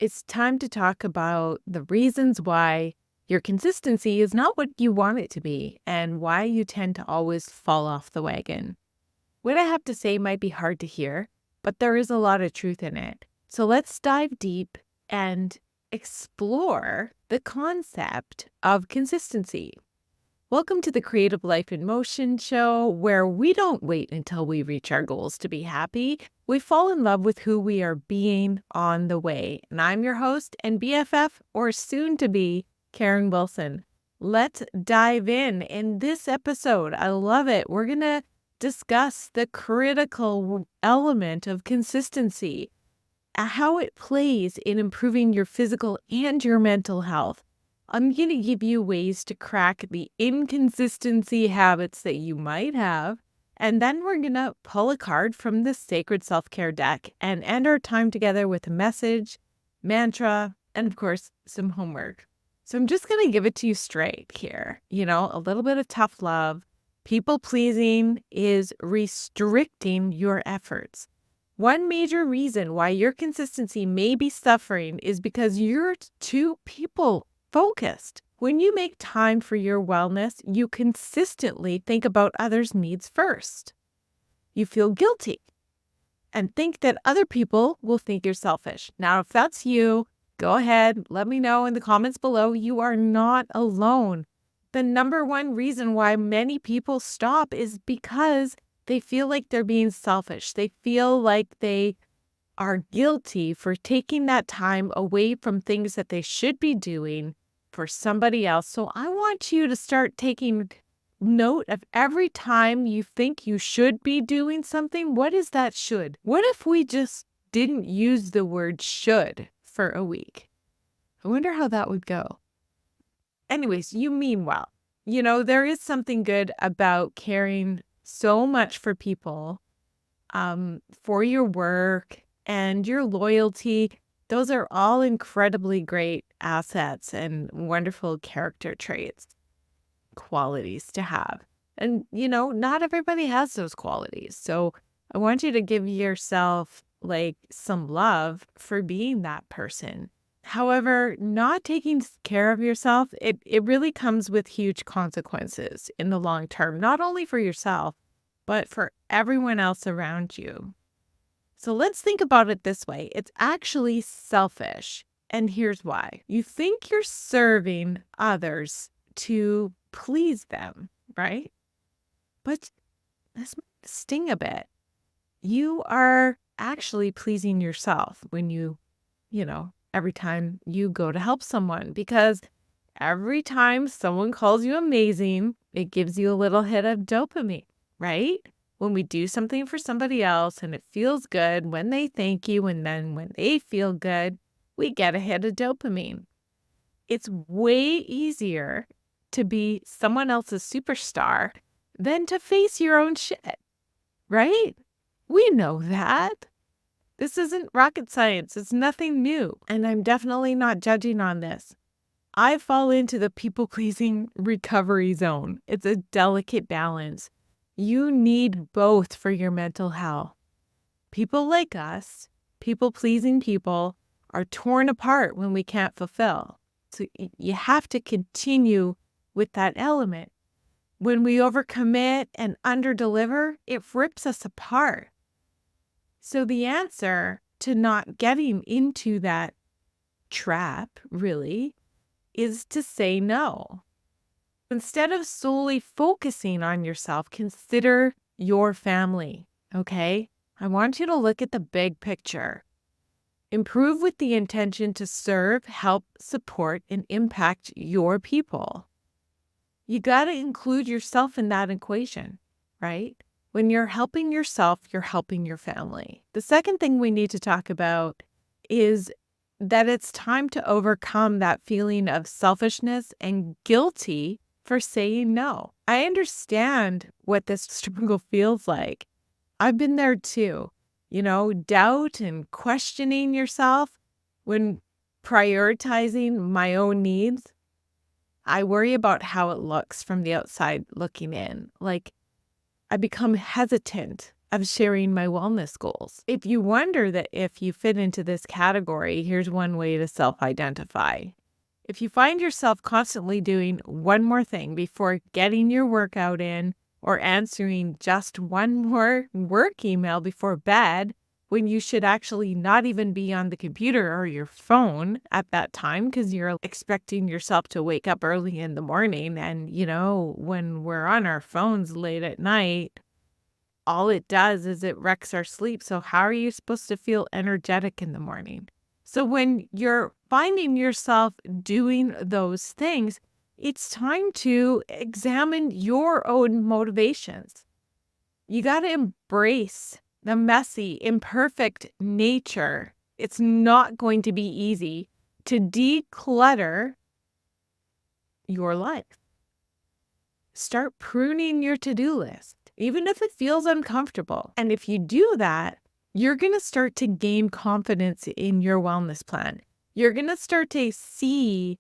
It's time to talk about the reasons why your consistency is not what you want it to be and why you tend to always fall off the wagon. What I have to say might be hard to hear, but there is a lot of truth in it. So let's dive deep and explore the concept of consistency. Welcome to the Creative Life in Motion show, where we don't wait until we reach our goals to be happy. We fall in love with who we are being on the way. And I'm your host and BFF, or soon to be, Karen Wilson. Let's dive in this episode. I love it. We're going to discuss the critical element of consistency, how it plays in improving your physical and your mental health. I'm going to give you ways to crack the inconsistency habits that you might have. And then we're going to pull a card from the Sacred Self-Care deck and end our time together with a message, mantra, and of course, some homework. So I'm just going to give it to you straight here. A little bit of tough love. People pleasing is restricting your efforts. One major reason why your consistency may be suffering is because you're too people focused. When you make time for your wellness, you consistently think about others' needs first. You feel guilty and think that other people will think you're selfish. Now, if that's you, go ahead, let me know in the comments below. You are not alone. The number one reason why many people stop is because they feel like they're being selfish. They feel like they are guilty for taking that time away from things that they should be doing for somebody else. So I want you to start taking note of every time you think you should be doing something. What is that should? What if we just didn't use the word should for a week? I wonder how that would go. Anyways, you mean well. There is something good about caring so much for people, for your work and your loyalty. Those are all incredibly great assets and wonderful character traits, qualities to have. And, not everybody has those qualities. So I want you to give yourself some love for being that person. However, not taking care of yourself, it really comes with huge consequences in the long term, not only for yourself, but for everyone else around you. So let's think about it this way. It's actually selfish. And here's why. You think you're serving others to please them, right? But this might sting a bit. You are actually pleasing yourself when every time you go to help someone, because every time someone calls you amazing, it gives you a little hit of dopamine, right? When we do something for somebody else and it feels good when they thank you, and then when they feel good, we get a hit of dopamine. It's way easier to be someone else's superstar than to face your own shit, right? We know that. This isn't rocket science. It's nothing new. And I'm definitely not judging on this. I fall into the people-pleasing recovery zone. It's a delicate balance. You need both for your mental health. People like us, people-pleasing people, are torn apart when we can't fulfill. So you have to continue with that element. When we overcommit and underdeliver, it rips us apart. So the answer to not getting into that trap, really, is to say no. Instead of solely focusing on yourself, consider your family, okay? I want you to look at the big picture. Improve with the intention to serve, help, support, and impact your people. You got to include yourself in that equation, right? When you're helping yourself, you're helping your family. The second thing we need to talk about is that it's time to overcome that feeling of selfishness and guilty for saying no. I understand what this struggle feels like. I've been there too. Doubt and questioning yourself when prioritizing my own needs. I worry about how it looks from the outside looking in. I become hesitant of sharing my wellness goals. If you wonder that if you fit into this category, here's one way to self-identify. If you find yourself constantly doing one more thing before getting your workout in or answering just one more work email before bed, when you should actually not even be on the computer or your phone at that time because you're expecting yourself to wake up early in the morning. And, when we're on our phones late at night, all it does is it wrecks our sleep. So, how are you supposed to feel energetic in the morning? So, when you're finding yourself doing those things, it's time to examine your own motivations. You got to embrace the messy, imperfect nature. It's not going to be easy to declutter your life. Start pruning your to-do list, even if it feels uncomfortable. And if you do that, you're going to start to gain confidence in your wellness plan. You're going to start to see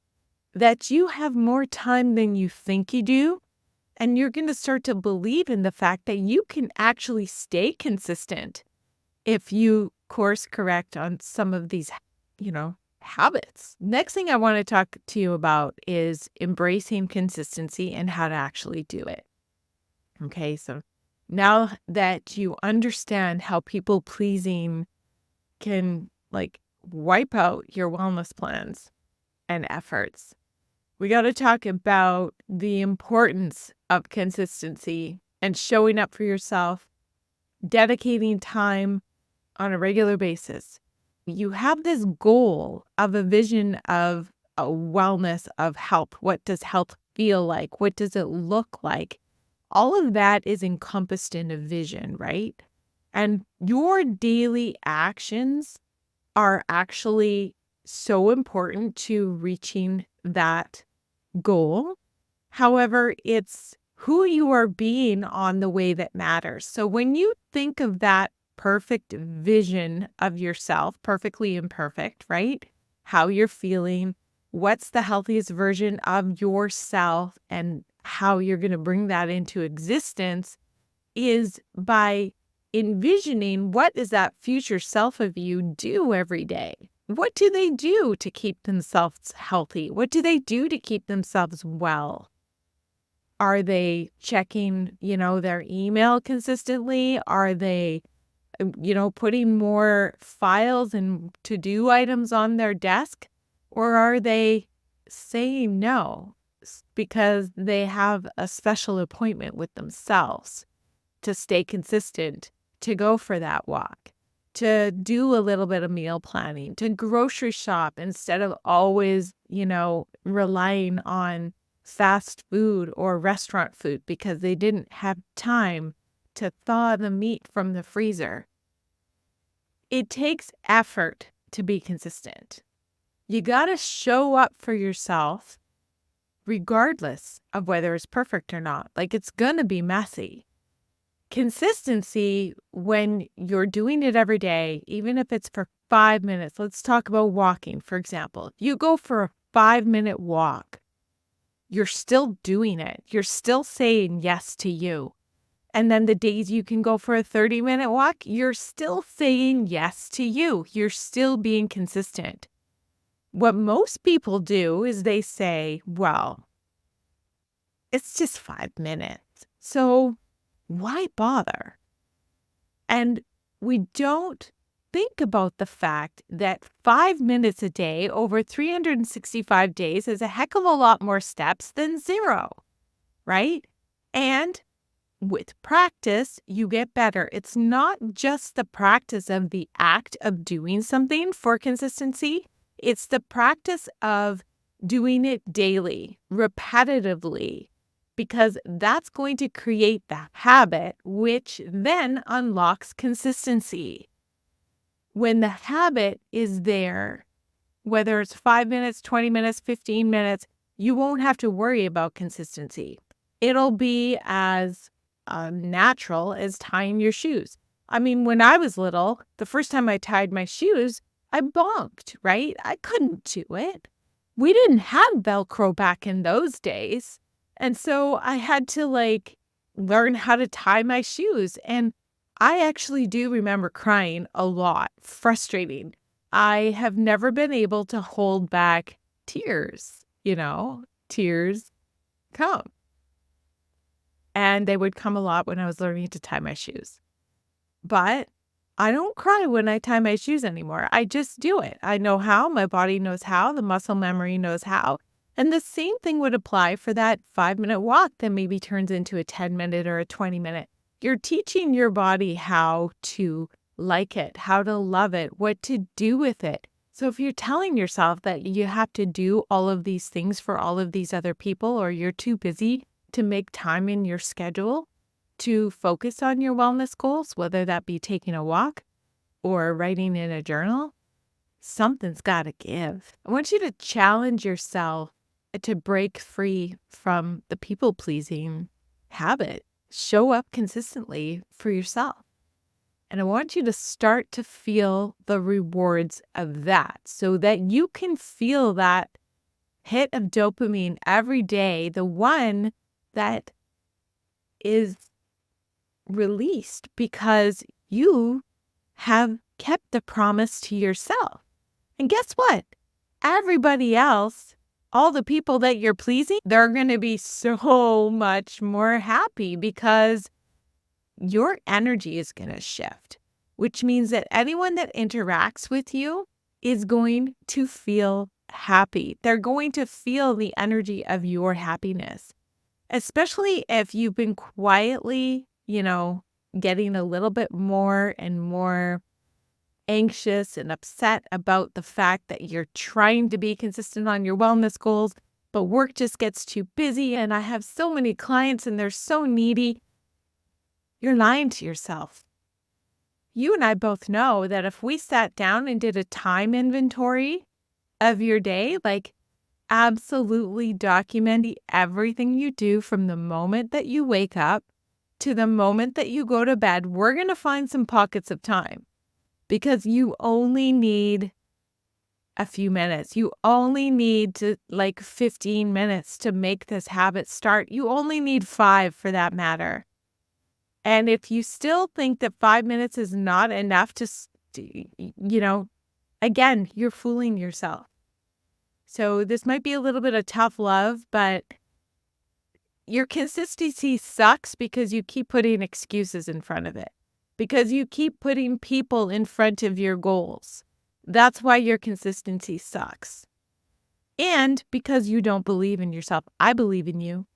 that you have more time than you think you do. And you're going to start to believe in the fact that you can actually stay consistent if you course correct on some of these, habits. Next thing I want to talk to you about is embracing consistency and how to actually do it. Okay, so now that you understand how people pleasing can wipe out your wellness plans and efforts, we got to talk about the importance of consistency and showing up for yourself, dedicating time on a regular basis. You have this goal of a vision of a wellness, of health. What does health feel like? What does it look like? All of that is encompassed in a vision, right? And your daily actions are actually so important to reaching that goal. However, it's who you are being on the way that matters. So when you think of that perfect vision of yourself, perfectly imperfect, right? How you're feeling, what's the healthiest version of yourself, and how you're going to bring that into existence is by envisioning what does that future self of you do every day? What do they do to keep themselves healthy? What do they do to keep themselves well? Are they checking, their email consistently? Are they, putting more files and to-do items on their desk? Or are they saying no because they have a special appointment with themselves to stay consistent, to go for that walk, to do a little bit of meal planning, to grocery shop instead of always, relying on fast food or restaurant food because they didn't have time to thaw the meat from the freezer. It takes effort to be consistent. You got to show up for yourself regardless of whether it's perfect or not. It's going to be messy. Consistency, when you're doing it every day, even if it's for 5 minutes, let's talk about walking, for example. If you go for a 5-minute walk, you're still doing it. You're still saying yes to you. And then the days you can go for a 30-minute walk, you're still saying yes to you. You're still being consistent. What most people do is they say, well, it's just 5 minutes. So why bother? And we don't think about the fact that 5 minutes a day over 365 days is a heck of a lot more steps than 0, right? And with practice, you get better. It's not just the practice of the act of doing something for consistency. It's the practice of doing it daily, repetitively, because that's going to create the habit, which then unlocks consistency. When the habit is there, whether it's 5 minutes, 20 minutes, 15 minutes, you won't have to worry about consistency. It'll be as natural as tying your shoes. I mean, when I was little, the first time I tied my shoes, I bonked, right? I couldn't do it. We didn't have Velcro back in those days. And so I had to learn how to tie my shoes. And I actually do remember crying a lot, frustrating. I have never been able to hold back tears, tears come. And they would come a lot when I was learning to tie my shoes. But I don't cry when I tie my shoes anymore. I just do it. I know how, my body knows how, the muscle memory knows how. And the same thing would apply for that 5-minute walk that maybe turns into a 10-minute or a 20-minute. You're teaching your body how to like it, how to love it, what to do with it. So if you're telling yourself that you have to do all of these things for all of these other people, or you're too busy to make time in your schedule to focus on your wellness goals, whether that be taking a walk or writing in a journal, something's got to give. I want you to challenge yourself to break free from the people-pleasing habit. Show up consistently for yourself. And I want you to start to feel the rewards of that so that you can feel that hit of dopamine every day, the one that is released because you have kept the promise to yourself. And guess what? Everybody else, all the people that you're pleasing, they're going to be so much more happy because your energy is going to shift, which means that anyone that interacts with you is going to feel happy. They're going to feel the energy of your happiness, especially if you've been quietly, getting a little bit more and more anxious and upset about the fact that you're trying to be consistent on your wellness goals, but work just gets too busy and I have so many clients and they're so needy. You're lying to yourself. You and I both know that if we sat down and did a time inventory of your day, like absolutely documenting everything you do from the moment that you wake up to the moment that you go to bed, we're going to find some pockets of time because you only need a few minutes. You only need 15 minutes to make this habit start. You only need 5 for that matter. And if you still think that 5 minutes is not enough again, you're fooling yourself. So this might be a little bit of tough love, but your consistency sucks because you keep putting excuses in front of it, because you keep putting people in front of your goals. That's why your consistency sucks. And because you don't believe in yourself. I believe in you.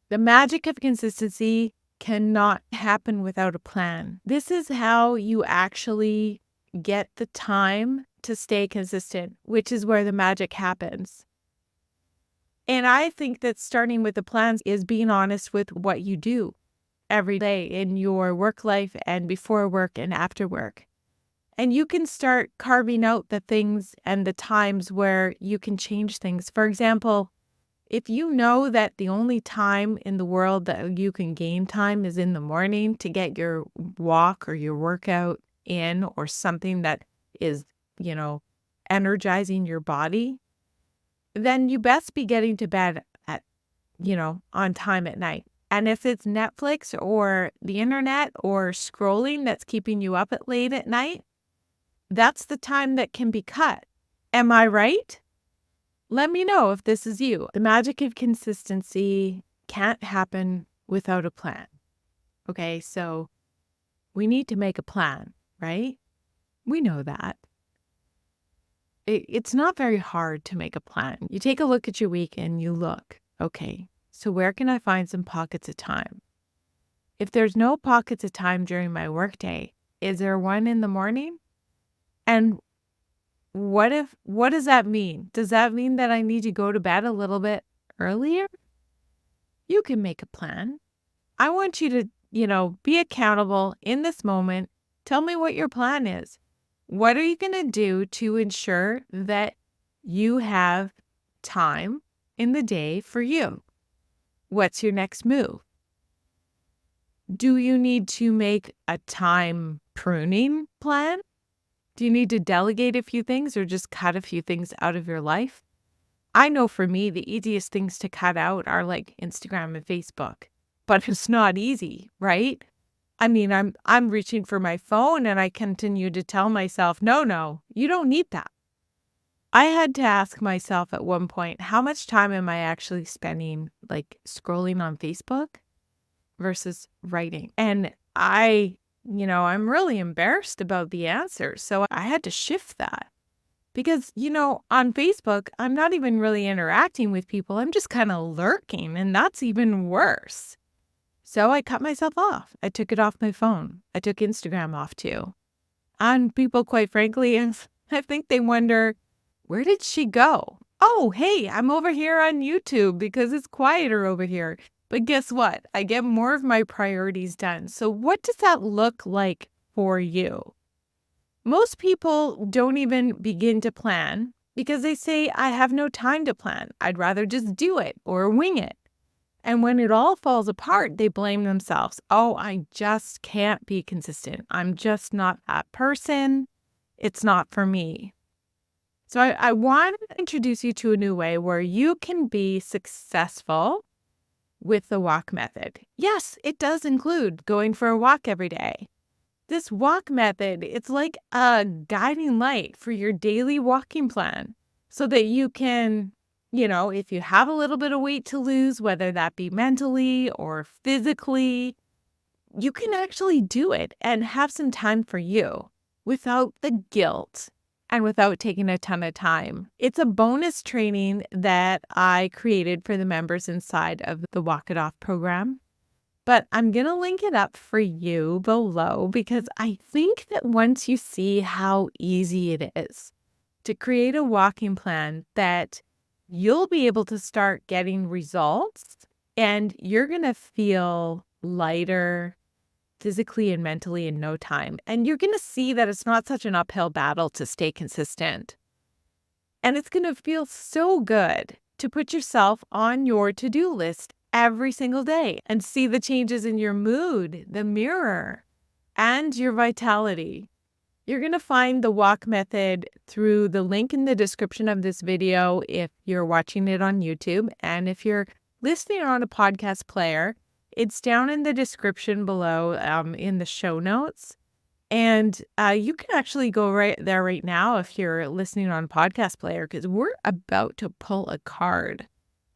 The magic of consistency cannot happen without a plan. This is how you actually get the time to stay consistent, which is where the magic happens. And I think that starting with the plans is being honest with what you do every day in your work life and before work and after work. And you can start carving out the things and the times where you can change things. For example, if you know that the only time in the world that you can gain time is in the morning to get your walk or your workout in or something that is, energizing your body, then you best be getting to bed at, on time at night. And if it's Netflix or the internet or scrolling that's keeping you up at late at night, that's the time that can be cut. Am I right? Let me know if this is you. The magic of consistency can't happen without a plan. Okay, so we need to make a plan, right? We know that. It's not very hard to make a plan. You take a look at your week and you look, okay, so where can I find some pockets of time? If there's no pockets of time during my workday, is there one in the morning? And what does that mean? Does that mean that I need to go to bed a little bit earlier? You can make a plan. I want you to, be accountable in this moment. Tell me what your plan is. What are you going to do to ensure that you have time in the day for you? What's your next move? Do you need to make a time pruning plan? Do you need to delegate a few things or just cut a few things out of your life? I know for me, the easiest things to cut out are like Instagram and Facebook, but it's not easy, right? I'm reaching for my phone and I continue to tell myself, no, you don't need that. I had to ask myself at one point, how much time am I actually spending like scrolling on Facebook versus writing? And I'm really embarrassed about the answer. So I had to shift that because, on Facebook, I'm not even really interacting with people. I'm just kind of lurking, and that's even worse. So I cut myself off. I took it off my phone. I took Instagram off too. And people, quite frankly, I think they wonder, where did she go? Oh, hey, I'm over here on YouTube because it's quieter over here. But guess what? I get more of my priorities done. So what does that look like for you? Most people don't even begin to plan because they say, I have no time to plan. I'd rather just do it or wing it. And when it all falls apart, they blame themselves. Oh, I just can't be consistent. I'm just not that person. It's not for me. So I want to introduce you to a new way where you can be successful with the walk method. Yes, it does include going for a walk every day. This walk method, it's like a guiding light for your daily walking plan so that you can, if you have a little bit of weight to lose, whether that be mentally or physically, you can actually do it and have some time for you without the guilt and without taking a ton of time. It's a bonus training that I created for the members inside of the Walk It Off program. But I'm going to link it up for you below because I think that once you see how easy it is to create a walking plan, that you'll be able to start getting results and you're going to feel lighter physically and mentally in no time. And you're going to see that it's not such an uphill battle to stay consistent. And it's going to feel so good to put yourself on your to-do list every single day and see the changes in your mood, the mirror, and your vitality. You're going to find the walk method through the link in the description of this video if you're watching it on YouTube. And if you're listening on a podcast player, it's down in the description below in the show notes. And you can actually go right there right now if you're listening on podcast player, because we're about to pull a card.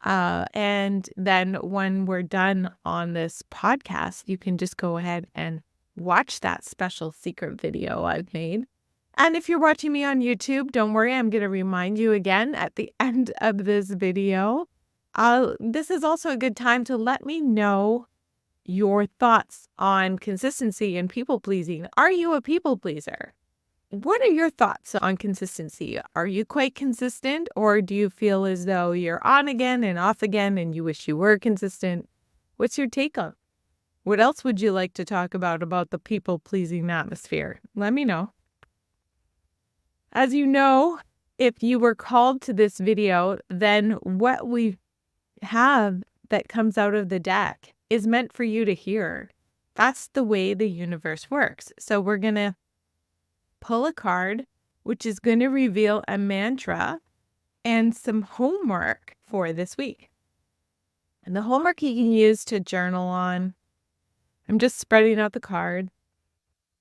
And then when we're done on this podcast, you can just go ahead and watch that special secret video I've made. And if you're watching me on YouTube, don't worry, I'm going to remind you again at the end of this video. This is also a good time to let me know your thoughts on consistency and people pleasing. Are you a people pleaser? What are your thoughts on consistency? Are you quite consistent, or do you feel as though you're on again and off again and you wish you were consistent? What's your take on? What else would you like to talk about the people pleasing atmosphere? Let me know. As you know, if you were called to this video, then what we have that comes out of the deck is meant for you to hear. That's the way the universe works. So we're going to pull a card, which is going to reveal a mantra and some homework for this week. And the homework you can use to journal on. I'm just spreading out the card.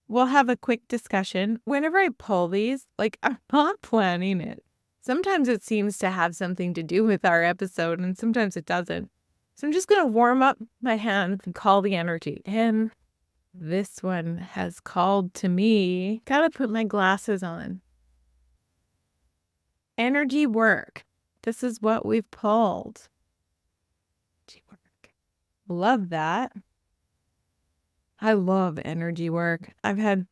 We'll have a quick discussion. Whenever I pull these, I'm not planning it. Sometimes it seems to have something to do with our episode, and sometimes it doesn't. So I'm just going to warm up my hands and call the energy. And this one has called to me. Gotta put my glasses on. Energy work. This is what we've pulled. Energy work. Love that. I love energy work. I've had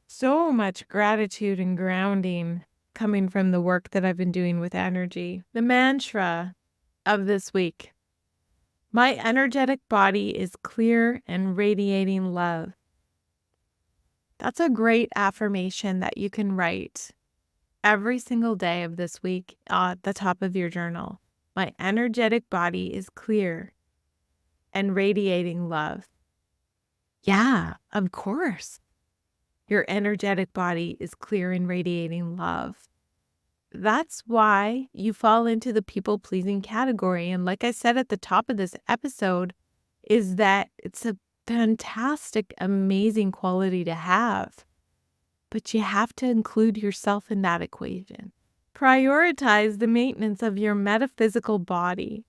so much gratitude and grounding coming from the work that I've been doing with energy. The mantra of this week. My energetic body is clear and radiating love. That's a great affirmation that you can write every single day of this week at the top of your journal. My energetic body is clear and radiating love. Yeah, of course. Your energetic body is clear and radiating love. That's why you fall into the people-pleasing category. And like I said at the top of this episode, is that it's fantastic, amazing quality to have. But you have to include yourself in that equation. Prioritize the maintenance of your metaphysical body,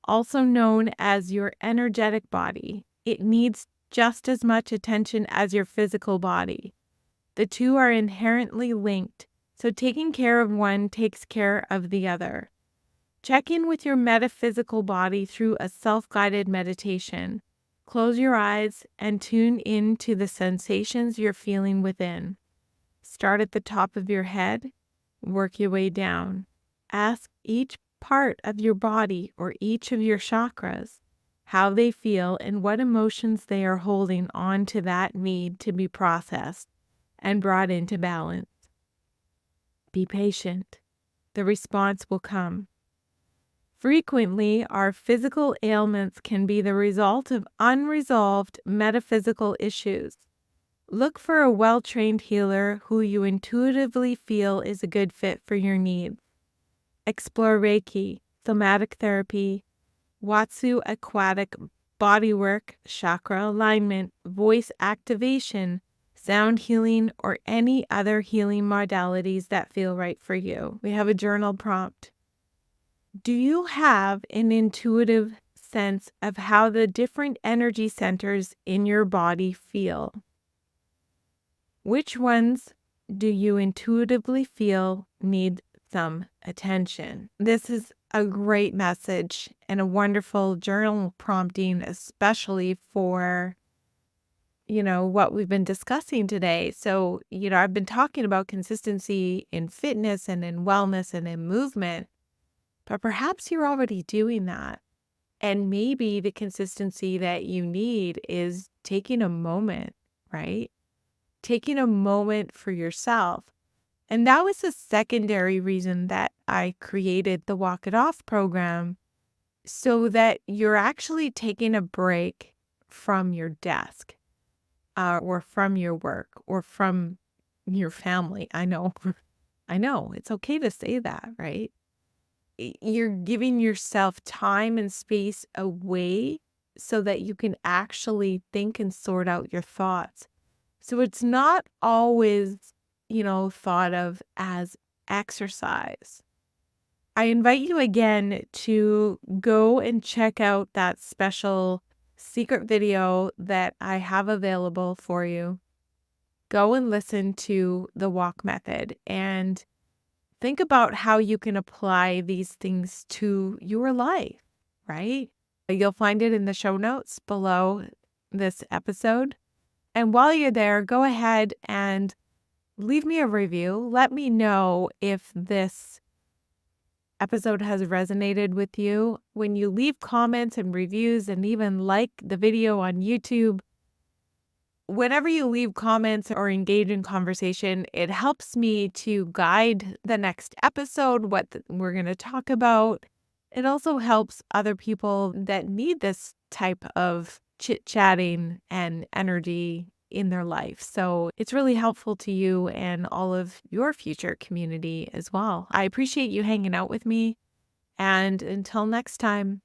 also known as your energetic body. It needs just as much attention as your physical body. The two are inherently linked, so taking care of one takes care of the other. Check in with your metaphysical body through a self-guided meditation. Close your eyes and tune in to the sensations you're feeling within. Start at the top of your head, work your way down. Ask each part of your body or each of your chakras how they feel and what emotions they are holding on to that need to be processed and brought into balance. Be patient. The response will come. Frequently, our physical ailments can be the result of unresolved metaphysical issues. Look for a well-trained healer who you intuitively feel is a good fit for your needs. Explore Reiki, somatic therapy, Watsu aquatic bodywork, chakra alignment, voice activation, sound healing, or any other healing modalities that feel right for you. We have a journal prompt. Do you have an intuitive sense of how the different energy centers in your body feel? Which ones do you intuitively feel need some attention? This is a great message and a wonderful journal prompting, especially for, what we've been discussing today. So, I've been talking about consistency in fitness and in wellness and in movement, but perhaps you're already doing that. And maybe the consistency that you need is taking a moment, right? Taking a moment for yourself. And that was a secondary reason that I created the Walk It Off program, so that you're actually taking a break from your desk or from your work or from your family. I know, it's okay to say that, right? You're giving yourself time and space away so that you can actually think and sort out your thoughts. So it's not always, thought of as exercise. I invite you again to go and check out that special secret video that I have available for you. Go and listen to the walk method and think about how you can apply these things to your life, right? You'll find it in the show notes below this episode. And while you're there, go ahead and leave me a review. Let me know if this episode has resonated with you. When you leave comments and reviews and even like the video on YouTube, whenever you leave comments or engage in conversation, it helps me to guide the next episode, what we're going to talk about. It also helps other people that need this type of chit-chatting and energy in their life. So it's really helpful to you and all of your future community as well. I appreciate you hanging out with me. And until next time.